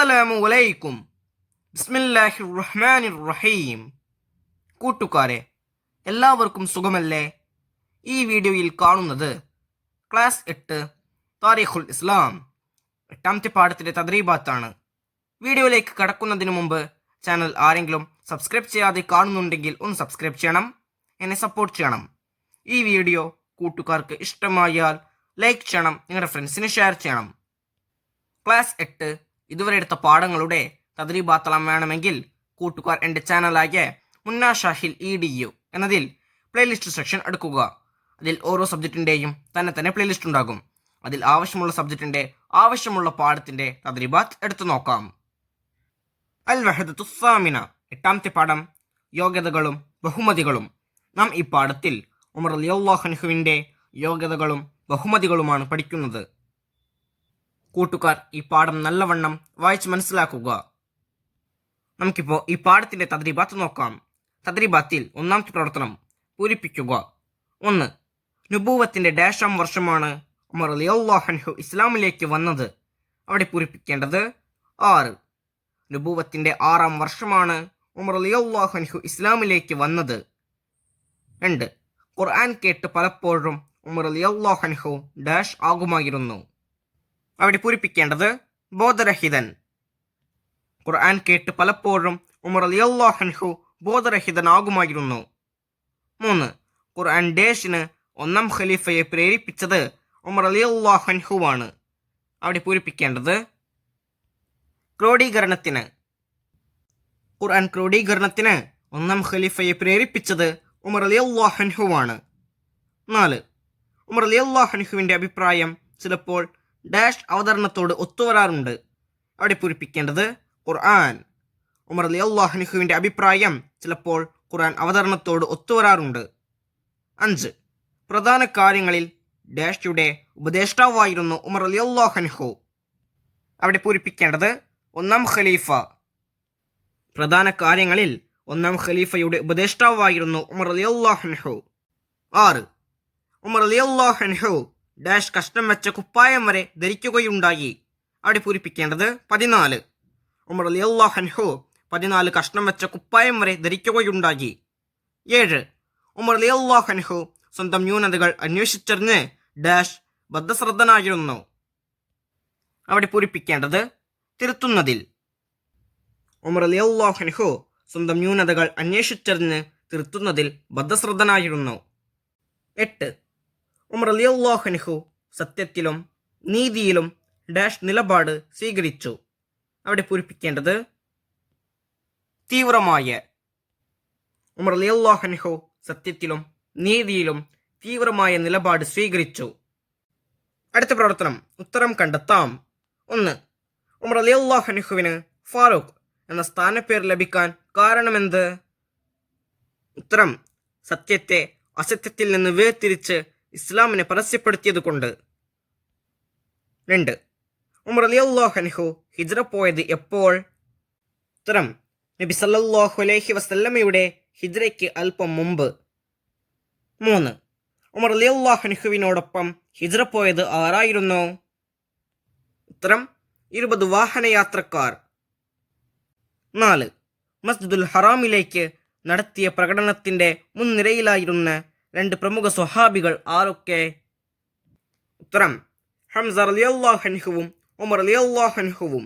അസ്സലാമു അലൈക്കും. ബിസ്മില്ലാഹിർ റഹ്മാനിർ റഹീം. കൂട്ടുകാരെ, എല്ലാവർക്കും സുഖമല്ലേ? ഈ വീഡിയോയിൽ കാണുന്നത് ക്ലാസ് 8 താരീഖുൽ ഇസ്ലാം 8ാമത്തെ പാഠത്തിൻ്റെ തദ്രീബാത്താണ്. വീഡിയോയിലേക്ക് കടക്കുന്നതിന് മുമ്പ് ചാനൽ ആരെങ്കിലും സബ്സ്ക്രൈബ് ചെയ്യാതെ കാണുന്നുണ്ടെങ്കിൽ ഒന്ന് സബ്സ്ക്രൈബ് ചെയ്യണം, എന്നെ സപ്പോർട്ട് ചെയ്യണം. ഈ വീഡിയോ കൂട്ടുകാർക്ക് ഇഷ്ടമായാൽ ലൈക്ക് ചെയ്യണം, നിങ്ങളുടെ ഫ്രണ്ട്സിന് ഷെയർ ചെയ്യണം. ക്ലാസ് 8 ഇതുവരെ എടുത്ത പാഠങ്ങളുടെ തദ്രീബാത്തളം വേണമെങ്കിൽ കൂട്ടുകാർ എൻ്റെ ചാനലായ മുന്ന ഷാഹിൽ EDU എന്നതിൽ പ്ലേലിസ്റ്റ് സെക്ഷൻ എടുക്കുക. അതിൽ ഓരോ സബ്ജക്റ്റിൻ്റെയും തന്നെ പ്ലേലിസ്റ്റ് ഉണ്ടാകും. അതിൽ ആവശ്യമുള്ള സബ്ജക്റ്റിൻ്റെ ആവശ്യമുള്ള പാഠത്തിൻ്റെ തദ്രീബാത്ത് എടുത്തു നോക്കാം. അൽ വഹദത്തു സാമിന 8ാമത്തെ പാഠം, യോഗ്യതകളും ബഹുമതികളും. നാം ഈ പാഠത്തിൽ ഉമർ റളിയല്ലാഹു അൻഹുവിൻ്റെ യോഗ്യതകളും ബഹുമതികളുമാണ് പഠിക്കുന്നത്. കൂട്ടുകാർ ഈ പാഠം നല്ലവണ്ണം വായിച്ച് മനസ്സിലാക്കുക. നമുക്കിപ്പോൾ ഈ പാഠത്തിൻ്റെ തദ്രീബാത്ത് നോക്കാം. തദ്രീബാത്തിൽ 1ാമത്തെ പ്രവർത്തനം പൂരിപ്പിക്കുക. 1. നുബൂവത്തിൻ്റെ ഡാഷാം വർഷമാണ് ഉമർ റളിയല്ലാഹു അൻഹു ഇസ്ലാമിലേക്ക് വന്നത്. അവിടെ പൂരിപ്പിക്കേണ്ടത് 6. നുബൂവത്തിൻ്റെ 6ാം വർഷമാണ് ഉമർ റളിയല്ലാഹു അൻഹു ഇസ്ലാമിലേക്ക് വന്നത്. 2. ഖുർആൻ കേട്ട് പലപ്പോഴും ഉമർ റളിയല്ലാഹു അൻഹു ഡാഷ് ആകുമായിരുന്നു. അവിടെ പൂരിപ്പിക്കേണ്ടത് ബോധരഹിതൻ. ഖുർആൻ കേട്ട് പലപ്പോഴും ഉമർ റളിയല്ലാഹു അൻഹു ബോധരഹിതനാകുമായിരുന്നു. 3. ഖുർആൻ ഡേഷിന് 1ാം ഖലീഫയെ പ്രേരിപ്പിച്ചത് ഉമർ റളിയല്ലാഹു അൻഹുവാണ്. അവിടെ പൂരിപ്പിക്കേണ്ടത് ക്രോഡീകരണത്തിന്. ഖുർആൻ ക്രോഡീകരണത്തിന് 1ാം ഖലീഫയെ പ്രേരിപ്പിച്ചത് ഉമർ റളിയല്ലാഹു അൻഹുവാണ്. 4. ഉമർ റളിയല്ലാഹു അൻഹുവിൻ്റെ അഭിപ്രായം ചിലപ്പോൾ ഡാഷ് അവതരണത്തോട് ഒത്തുവരാറുണ്ട്. അവിടെ പൂരിപ്പിക്കേണ്ടത് ഖുർആൻ. ഉമർ റളിയല്ലാഹു അൻഹുവിൻ്റെ അഭിപ്രായം ചിലപ്പോൾ ഖുർആൻ അവതരണത്തോട് ഒത്തുവരാറുണ്ട്. 5. പ്രധാന കാര്യങ്ങളിൽ ഡാഷയുടെ ഉപദേഷ്ടാവായിരുന്നു ഉമർ റളിയല്ലാഹു അൻഹു. അവിടെ പൂരിപ്പിക്കേണ്ടത് 1ാം ഖലീഫ. പ്രധാന കാര്യങ്ങളിൽ 1ാം ഖലീഫയുടെ ഉപദേഷ്ടാവായിരുന്നു ഉമർ റളിയല്ലാഹു അൻഹു. 6. ഉമർ റളിയല്ലാഹു അൻഹു ഡാഷ് കഷ്ണം വെച്ച കുപ്പായം വരെ ധരിക്കുകയുണ്ടായി. അവിടെ പൂരിപ്പിക്കേണ്ടത് 14. ഉമർ റളിയല്ലാഹു അൻഹു 14 കഷ്ണം വെച്ച കുപ്പായം വരെ ധരിക്കുകയുണ്ടായി. 7. ഉമർ റളിയല്ലാഹു അൻഹു സ്വന്തം ന്യൂനതകൾ അന്വേഷിച്ചറിഞ്ഞ് ഡാഷ് ബദ്ധശ്രദ്ധനായിരുന്നു. അവിടെ പൂരിപ്പിക്കേണ്ടത് തിരുത്തുന്നതിൽ. ഉമർ റളിയല്ലാഹു അൻഹു സ്വന്തം ന്യൂനതകൾ അന്വേഷിച്ചറിഞ്ഞ് തിരുത്തുന്നതിൽ ബദ്ധശ്രദ്ധനായിരുന്നു. 8. ഉമർ റളിയല്ലാഹു അൻഹു സത്യത്തിലും നീതിയിലും ഡാഷ് നിലപാട് സ്വീകരിച്ചു. അവിടെ പൂരിപ്പിക്കേണ്ടത് തീവ്രമായ. ഉമർ റളിയല്ലാഹു അൻഹു സത്യത്തിലും നീതിയിലും തീവ്രമായ നിലപാട് സ്വീകരിച്ചു. അടുത്ത പ്രവർത്തനം ഉത്തരം കണ്ടെത്താം. 1. ഉമർ റളിയല്ലാഹു അൻഹുവിന് ഫാറൂഖ് എന്ന സ്ഥാനപ്പേര് ലഭിക്കാൻ കാരണമെന്ത്? ഉത്തരം സത്യത്തെ അസത്യത്തിൽ നിന്ന് വേർതിരിച്ച് ഇസ്ലാമിനെ പരസ്യപ്പെടുത്തിയത് കൊണ്ട്. 2. ഉമർ റളിയല്ലാഹു അൻഹു ഹിജ്റ പോയത് എപ്പോൾ? ഉത്തരം നബി സല്ലല്ലാഹു അലൈഹി വസല്ലമയുടെ ഹിജ്റയ്ക്ക് അല്പം മുമ്പ്. 3. ഉമർ റളിയല്ലാഹു അൻഹുവിനോടൊപ്പം ഹിജ്റ പോയത് ആരായിരുന്നു? ഉത്തരം 20 വാഹനയാത്രക്കാർ. 4. മസ്ജിദുൽ ഹറാമിലേക്ക് നടത്തിയ പ്രകടനത്തിൻ്റെ മുൻനിരയിലായിരുന്ന 2 പ്രമുഖ സ്വഹാബികൾ ആരൊക്കെ? ഉത്തരം ഹംസ റളിയല്ലാഹു അൻഹുവും ഉമർ റളിയല്ലാഹു അൻഹുവും.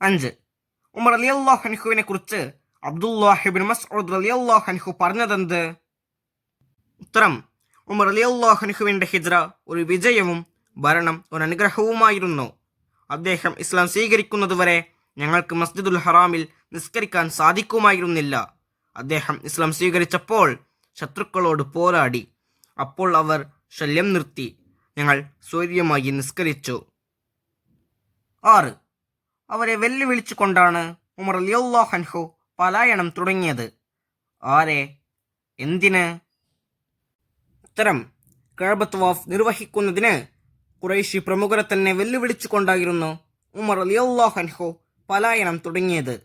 5. ഉമർ റളിയല്ലാഹു അൻഹുവിനെ കുറിച്ച് അബ്ദുല്ലാഹ് ഇബ്നു മസ്ഊദ് റളിയല്ലാഹു അൻഹു പറഞ്ഞതെന്ത്? ഉത്തരം ഉമർ റളിയല്ലാഹു അൻഹുവിൻ്റെ ഹിജ്റ ഒരു വിജയവും ഭരണം ഒരു അനുഗ്രഹവുമായിരുന്നു. അദ്ദേഹം ഇസ്ലാം സ്വീകരിക്കുന്നതുവരെ ഞങ്ങൾക്ക് മസ്ജിദുൽ ഹറാമിൽ നിസ്കരിക്കാൻ സാധിക്കുമായിരുന്നില്ല. അദ്ദേഹം ഇസ്ലാം സ്വീകരിച്ചപ്പോൾ ശത്രുക്കളോട് പോരാടി. അപ്പോൾ അവർ ശല്യം നിർത്തി. ഞങ്ങൾ സ്വൈര്യമായി നിസ്കരിച്ചു. 6. അവരെ വെല്ലുവിളിച്ചുകൊണ്ടാണ് ഉമർ റളിയല്ലാഹു അൻഹു പലായനം തുടങ്ങിയത്. ആരെ? എന്തിന്? ഉത്തരം കഅബ തവാഫ് നിർവഹിക്കുന്നതിന് ഖുറൈശി പ്രമുഖരെ തന്നെ വെല്ലുവിളിച്ചുകൊണ്ടായിരുന്നു ഉമർ റളിയല്ലാഹു അൻഹു പലായനം തുടങ്ങിയത്.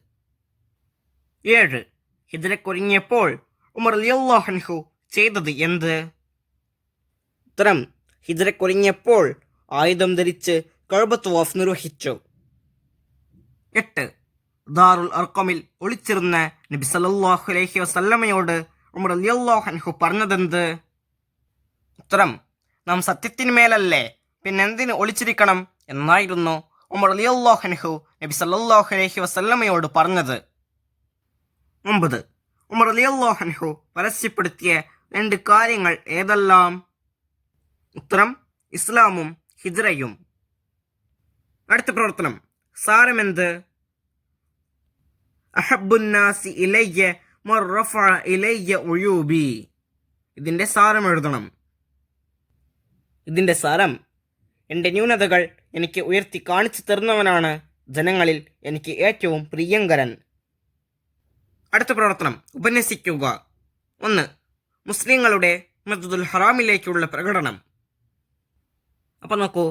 7. ഹിജ്റക്കൊരുങ്ങിയപ്പോൾ ഉമർ റളിയല്ലാഹു അൻഹു ചെയ്തത് എന്ത്? ഉത്തരം ഹിജ്റക്കൊരുങ്ങിയപ്പോൾ ആയുധം ധരിച്ച് കഅബ തവാഫ് നിർവഹിച്ചു. 8. ദാറുൽ അർഖമിൽ ഒളിച്ചിരുന്ന നബി സല്ലല്ലാഹു അലൈഹി വസല്ലമയോട് ഉമർ റളിയല്ലാഹു അൻഹു പറഞ്ഞതെന്ത്? ഉത്തരം: നാം സത്യത്തിന്മേലല്ലേ, പിന്നെന്തിന് ഒളിച്ചിരിക്കണം എന്നായിരുന്നു ഉമർ റളിയല്ലാഹു അൻഹു നബി സല്ലല്ലാഹു അലൈഹി വസല്ലമയോട് പറഞ്ഞത്. 9. ഉമർ റളിയല്ലാഹു അൻഹു പരസ്യപ്പെടുത്തിയ 2 കാര്യങ്ങൾ ഏതെല്ലാം? ഉത്തരം: ഇസ്ലാമും ഹിജ്റയും. അടുത്ത പ്രവർത്തനം. സാരമെന്ത്? അഹബ്ബുന്നാസി ഇലയ്യ മർ റഫഅ ഇലയ്യ ഉയൂബി. ഇതിന്റെ സാരം എഴുതണം. ഇതിന്റെ സാരം: എൻ്റെ ന്യൂനതകൾ എനിക്ക് ഉയർത്തി കാണിച്ചു തരുന്നവനാണ് ജനങ്ങളിൽ എനിക്ക് ഏറ്റവും പ്രിയങ്കരൻ. അടുത്ത പ്രവർത്തനം. ഉപന്യസിക്കുക. 1. മുസ്ലിങ്ങളുടെ മസ്ജിദുൽ ഹറാമിലേക്കുള്ള പ്രകടനം. അപ്പം നോക്കൂ,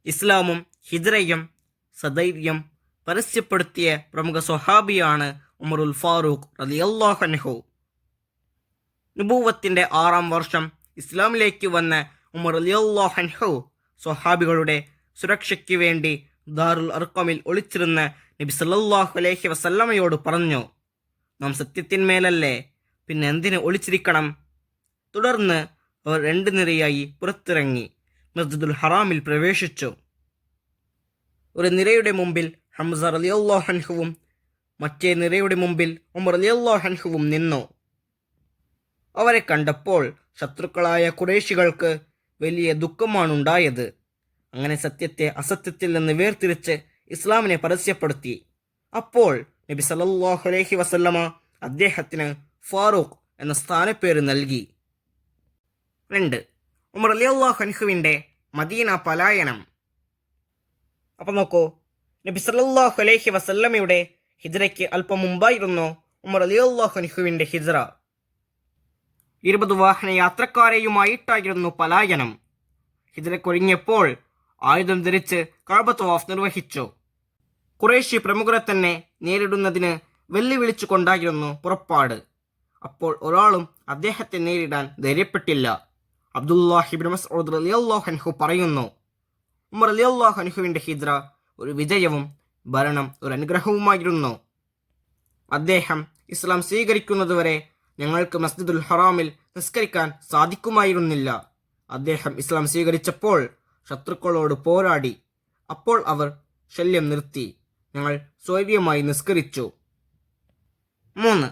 ഇസ്ലാമും ഹിജ്റയും സധൈര്യം പരസ്യപ്പെടുത്തിയ പ്രമുഖ സ്വഹാബിയാണ് ഉമറുൽ ഫാറൂഖ് റളിയല്ലാഹു അൻഹു. നുബൂവത്തിന്റെ 6-ാം വർഷം ഇസ്ലാമിലേക്ക് വന്ന ഉമർ റളിയല്ലാഹു അൻഹു സ്വഹാബികളുടെ സുരക്ഷയ്ക്ക് വേണ്ടി ദാറുൽ അർഖമിൽ ഒളിച്ചിരുന്ന നബി സല്ലല്ലാഹു അലൈഹി വസല്ലമയോട് പറഞ്ഞു, നാം സത്യത്തിന്മേലല്ലേ, പിന്നെ എന്തിന് ഒളിച്ചിരിക്കണം? തുടർന്ന് അവർ 2 നിരയായി പുറത്തിറങ്ങി മസ്ജിദുൽ ഹറാമിൽ പ്രവേശിച്ചു. ഒരു നിരയുടെ മുമ്പിൽ ഹംസ റളിയല്ലാഹു അൻഹുവും മറ്റേ നിരയുടെ മുമ്പിൽ ഉമർ റളിയല്ലാഹു അൻഹുവും നിന്നു. അവരെ കണ്ടപ്പോൾ ശത്രുക്കളായ ഖുറൈശികൾക്ക് വലിയ ദുഃഖമാണുണ്ടായത്. അങ്ങനെ സത്യത്തെ അസത്യത്തിൽ നിന്ന് വേർതിരിച്ച് ഇസ്ലാമിനെ പരസ്യപ്പെടുത്തി. അപ്പോൾ നബി സല്ലല്ലാഹു അലൈഹി വസല്ലമ അദ്ദേഹത്തിന് ഫാറൂഖ് എന്ന സ്ഥാനപ്പേര് നൽകി. 2. ഉമർ റളിയല്ലാഹു അൻഹുവിൻ്റെ മദീന പലായനം. അപ്പം നോക്കൂ, നബി സല്ലല്ലാഹു അലൈഹി വസല്ലമയുടെ ഹിജ്റയ്ക്ക് അല്പം മുമ്പായിരുന്നു ഉമർ റളിയല്ലാഹു അൻഹുവിൻ്റെ ഹിജ്റ. 20 വാഹന യാത്രക്കാരെയുമായിട്ടായിരുന്നു പലായനം. ഹിജ്റക്കൊരുങ്ങിയപ്പോൾ ആയുധം ധരിച്ച് കഅബ തവാഫ് നിർവഹിച്ചു. ഖുറൈശി പ്രമുഖരെ തന്നെ നേരിടുന്നതിന് വെല്ലുവിളിച്ചുകൊണ്ടായിരുന്നു പുറപ്പാട്. അപ്പോൾ ഒരാളും അദ്ദേഹത്തെ നേരിടാൻ ധൈര്യപ്പെട്ടില്ല. അബ്ദുല്ലാഹി ഇബ്നു മസ്ഊദ് റളിയല്ലാഹു അൻഹു പറയുന്നു, ഉമർ റളിയല്ലാഹു അൻഹുവിൻ്റെ ഹിജ്റ ഒരു വിജയവും ഭരണം ഒരു അനുഗ്രഹവുമായിരുന്നു. അദ്ദേഹം ഇസ്ലാം സ്വീകരിക്കുന്നതുവരെ ഞങ്ങൾക്ക് മസ്ജിദുൽ ഹറാമിൽ നിസ്കരിക്കാൻ സാധിക്കുമായിരുന്നില്ല. അദ്ദേഹം ഇസ്ലാം സ്വീകരിച്ചപ്പോൾ ശത്രുക്കളോട് പോരാടി. അപ്പോൾ അവർ ശല്യം നിർത്തി. ഞങ്ങൾ സ്വൈര്യമായി നിസ്കരിച്ചു. 3.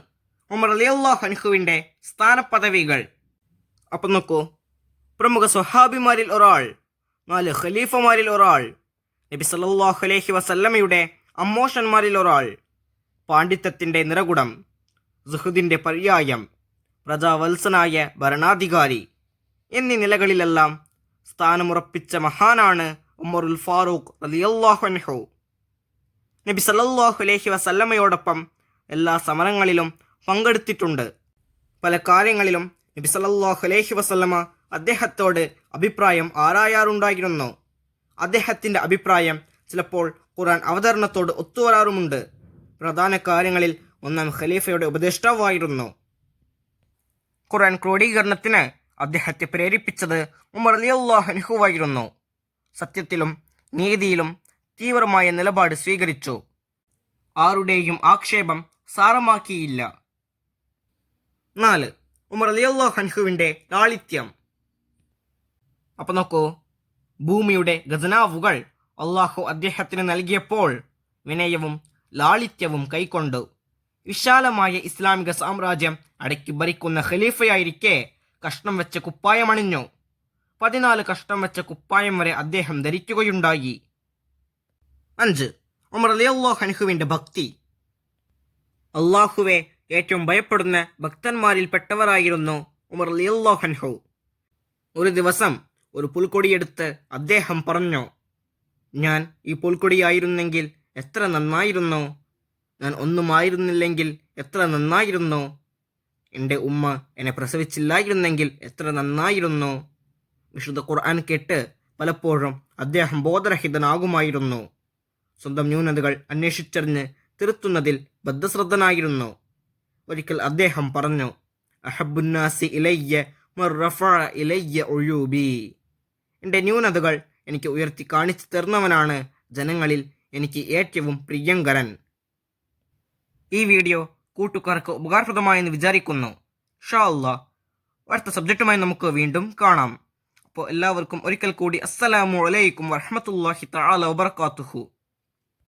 ഉമർ റളിയല്ലാഹു അൻഹുവിൻ്റെ സ്ഥാനപദവികൾ. അപ്പം നോക്കൂ, പ്രമുഖ സ്വഹാബിമാരിൽ ഒരാൾ, 4 ഖലീഫമാരിൽ ഒരാൾ, നബി സല്ലല്ലാഹു അലൈഹി വസല്ലമയുടെ അമ്മോഷന്മാരിൽ ഒരാൾ, പാണ്ഡിത്യത്തിൻ്റെ നിറകുടം, സുഹൃദിൻ്റെ പര്യായം, പ്രജാവത്സനായ ഭരണാധികാരി എന്നീ നിലകളിലെല്ലാം സ്ഥാനമുറപ്പിച്ച മഹാനാണ് ഉമറുൽ ഫാറൂഖ് റളിയല്ലാഹു അൻഹു. നബി സല്ലല്ലാഹു അലൈഹി വസല്ലമയോടൊപ്പം എല്ലാ സമരങ്ങളിലും പങ്കെടുത്തിട്ടുണ്ട്. പല കാര്യങ്ങളിലും നബി സല്ലല്ലാഹു അലൈഹി വസല്ലമ അദ്ദേഹത്തോട് അഭിപ്രായം ആരായാറുണ്ടായിരുന്നു. അദ്ദേഹത്തിൻ്റെ അഭിപ്രായം ചിലപ്പോൾ ഖുർആൻ അവതരണത്തോട് ഒത്തുവരാറുമുണ്ട്. പ്രധാന കാര്യങ്ങളിൽ 1-ാം ഖലീഫയുടെ ഉപദേഷ്ടാവായിരുന്നു. ഖുർആൻ ക്രോഡീകരണത്തിന് അദ്ദേഹത്തെ പ്രേരിപ്പിച്ചത് ഉമർ റളിയല്ലാഹു അൻഹുവായിരുന്നു. സത്യത്തിലും നീതിയിലും തീവ്രമായ നിലപാട് സ്വീകരിച്ചു. ആരുടെയും ആക്ഷേപം സാരമാക്കിയില്ല. 4. ഉമർ റളിയല്ലാഹു അൻഹുവിൻ്റെ ലാളിത്യം. അപ്പം നോക്കൂ, ഭൂമിയുടെ ഖജനാവുകൾ അള്ളാഹു അദ്ദേഹത്തിന് നൽകിയപ്പോൾ വിനയവും ലാളിത്യവും കൈക്കൊണ്ടു. വിശാലമായ ഇസ്ലാമിക സാമ്രാജ്യം അടക്കി ഭരിക്കുന്ന ഖലീഫയായിരിക്കെ കഷ്ണം വെച്ച കുപ്പായമണിഞ്ഞു. 14 കഷ്ണം വെച്ച കുപ്പായം വരെ അദ്ദേഹം ധരിക്കുകയുണ്ടായി. 5. ഉമർ റളിയല്ലാഹു അൻഹുവിൻ്റെ ഭക്തി. അള്ളാഹുവെ ഏറ്റവും ഭയപ്പെടുന്ന ഭക്തന്മാരിൽപ്പെട്ടവരായിരുന്നു ഉമർ റളിയല്ലാഹു അൻഹു. ഒരു ദിവസം ഒരു പുൽക്കൊടിയെടുത്ത് അദ്ദേഹം പറഞ്ഞു, ഞാൻ ഈ പുൽക്കൊടിയായിരുന്നെങ്കിൽ എത്ര നന്നായിരുന്നു, ഞാൻ ഒന്നുമായിരുന്നില്ലെങ്കിൽ എത്ര നന്നായിരുന്നു, എൻ്റെ ഉമ്മ എന്നെ പ്രസവിച്ചില്ലായിരുന്നെങ്കിൽ എത്ര നന്നായിരുന്നു. വിശുദ്ധ ഖുർആൻ കേട്ട് പലപ്പോഴും അദ്ദേഹം ബോധരഹിതനാകുമായിരുന്നു. സ്വന്തം ന്യൂനതകൾ അന്വേഷിച്ചറിഞ്ഞ് തിരുത്തുന്നതിൽ ബദ്ധശ്രദ്ധനായിരുന്നു. ഒരിക്കൽ അദ്ദേഹം പറഞ്ഞു, അഹബ്ബുന്നാസി ഇലയ്യ മർ റഫഅ ഇലയ്യ ഉയൂബി. എൻ്റെ ന്യൂനതകൾ എനിക്ക് ഉയർത്തി കാണിച്ചു തരുന്നവനാണ് ജനങ്ങളിൽ എനിക്ക് ഏറ്റവും പ്രിയങ്കരൻ. ഈ വീഡിയോ കൂട്ടുകാർക്ക് ഉപകാരപ്രദമായെന്ന് വിചാരിക്കുന്നു. ഇൻഷാ അല്ലാഹ് അടുത്ത സബ്ജക്റ്റുമായി നമുക്ക് വീണ്ടും കാണാം. അപ്പോൾ എല്ലാവർക്കും ഒരിക്കൽ കൂടി അസ്സലാമു അലൈക്കും വറഹ്മത്തുള്ളാഹി തആല വബറകാതുഹു.